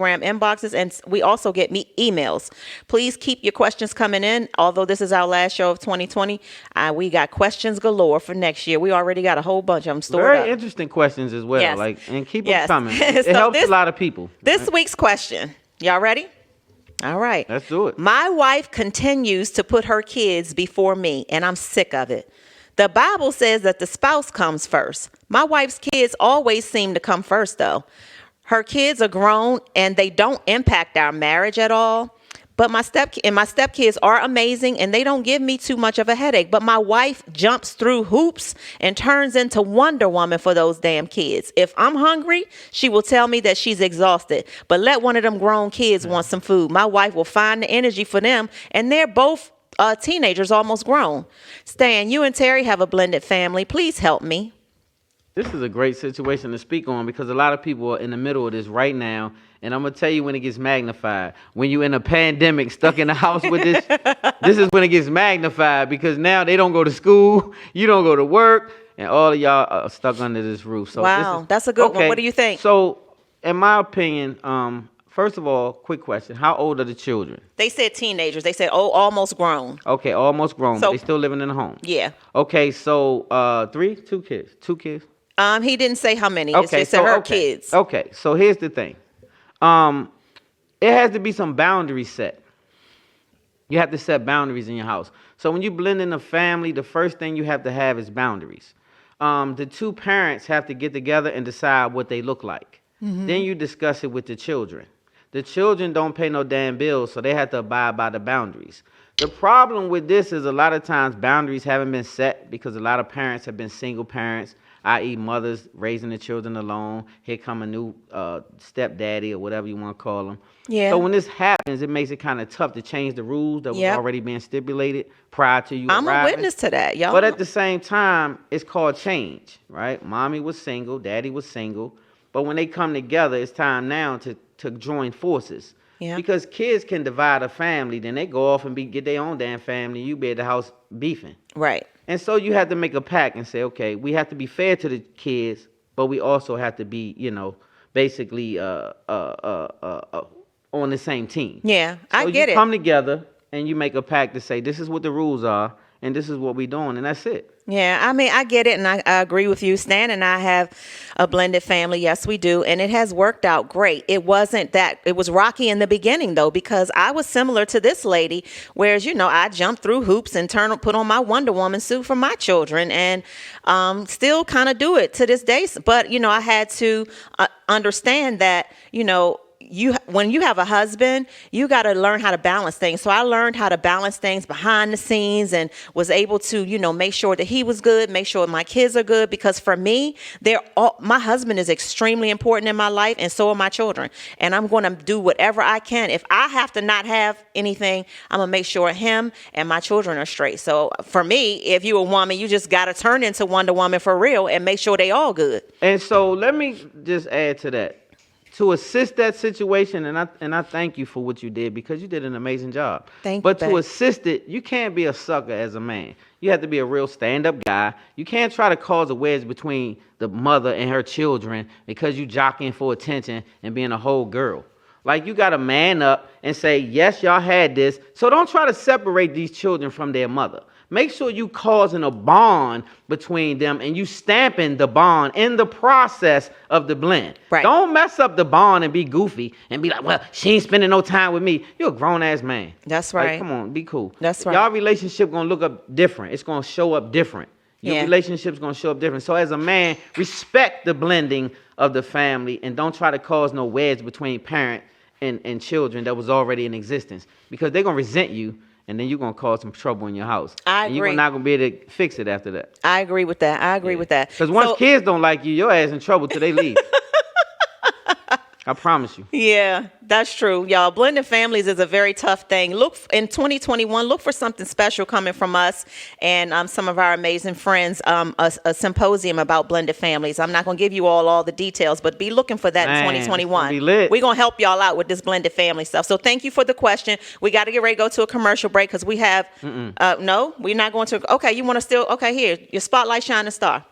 inboxes, and we also get emails. Please keep your questions coming in. Although this is our last show of 2020, we got questions galore for next year. We already got a whole bunch of them stored up. Very interesting questions as well. Yes. And keep them coming. So It helps a lot of people. This week's question. Y'all ready? All right. Let's do it. My wife continues to put her kids before me, and I'm sick of it. The Bible says that the spouse comes first. My wife's kids always seem to come first, though. Her kids are grown and they don't impact our marriage at all. But my stepkids are amazing and they don't give me too much of a headache. But my wife jumps through hoops and turns into Wonder Woman for those damn kids. If I'm hungry, she will tell me that she's exhausted. But let one of them grown kids want some food. My wife will find the energy for them, and they're both teenagers, almost grown. Stan, you and Terry have a blended family. Please help me. This is a great situation to speak on because a lot of people are in the middle of this right now. And I'm going to tell you when it gets magnified. When you're in a pandemic, stuck in the house with this, this is when it gets magnified because now they don't go to school, you don't go to work, and all of y'all are stuck under this roof. So wow, that's a good one. What do you think? So, in my opinion, first of all, quick question. How old are the children? They said teenagers. They said, almost grown. Okay, almost grown, but they still living in the home. Yeah. Okay, so two kids. He didn't say how many. Okay, it just said her kids. Okay, so here's the thing. It has to be some boundaries set. You have to set boundaries in your house. So when you blend in a family, the first thing you have to have is boundaries. The two parents have to get together and decide what they look like. Mm-hmm. Then you discuss it with the children. The children don't pay no damn bills, so they have to abide by the boundaries. The problem with this is a lot of times boundaries haven't been set because a lot of parents have been single parents, i.e. mothers raising the children alone. Here come a new stepdaddy or whatever you want to call them. Yeah. So when this happens, it makes it kind of tough to change the rules that was already being stipulated prior to you arriving. I'm a witness to that, y'all. But at the same time, it's called change, right? Mommy was single, daddy was single. But when they come together, it's time now to join forces. Yeah. Because kids can divide a family, then they go off and get their own damn family. You be at the house beefing. Right. And so you have to make a pact and say, okay, we have to be fair to the kids, but we also have to be, basically on the same team. Yeah, I get it. You come together and you make a pact to say, this is what the rules are, and this is what we're doing, and that's it. Yeah, I mean, I get it, and I agree with you. Stan and I have a blended family. Yes, we do, and it has worked out great. It was rocky in the beginning, though, because I was similar to this lady, whereas, I jumped through hoops and put on my Wonder Woman suit for my children, and still kind of do it to this day. But, I had to understand that, when you have a husband, you got to learn how to balance things. So I learned how to balance things behind the scenes and was able to, make sure that he was good, make sure my kids are good. Because for me, my husband is extremely important in my life, and so are my children. And I'm going to do whatever I can. If I have to not have anything, I'm going to make sure him and my children are straight. So for me, if you're a woman, you just got to turn into Wonder Woman for real and make sure they all good. And so let me just add to that. To assist that situation, and I thank you for what you did because you did an amazing job. Thank you. But to assist it, you can't be a sucker as a man. You have to be a real stand-up guy. You can't try to cause a wedge between the mother and her children because you jockeying for attention and being a whole girl. Like, you got to man up and say, yes, y'all had this. So don't try to separate these children from their mother. Make sure you causing a bond between them and you stamping the bond in the process of the blend. Right. Don't mess up the bond and be goofy and be like, well, she ain't spending no time with me. You're a grown-ass man. That's right. Like, come on, be cool. That's right. Y'all relationship going to look up different. It's going to show up different. Your relationship's going to show up different. So as a man, respect the blending of the family and don't try to cause no wedge between parent and children that was already in existence because they're going to resent you. And then you're going to cause some trouble in your house. I agree. And you're not going to be able to fix it after that. I agree with that. Because once kids don't like you, your ass in trouble till they leave. I promise you. Yeah, that's true. Y'all, blended families is a very tough thing. Look, in 2021, look for something special coming from us and some of our amazing friends, a symposium about blended families. I'm not going to give you all the details, but be looking for that in 2021. We're going to help y'all out with this blended family stuff. So thank you for the question. We got to get ready to go to a commercial break because we have, no, we're not going to. Okay, you want to still, okay, here, your spotlight shining star.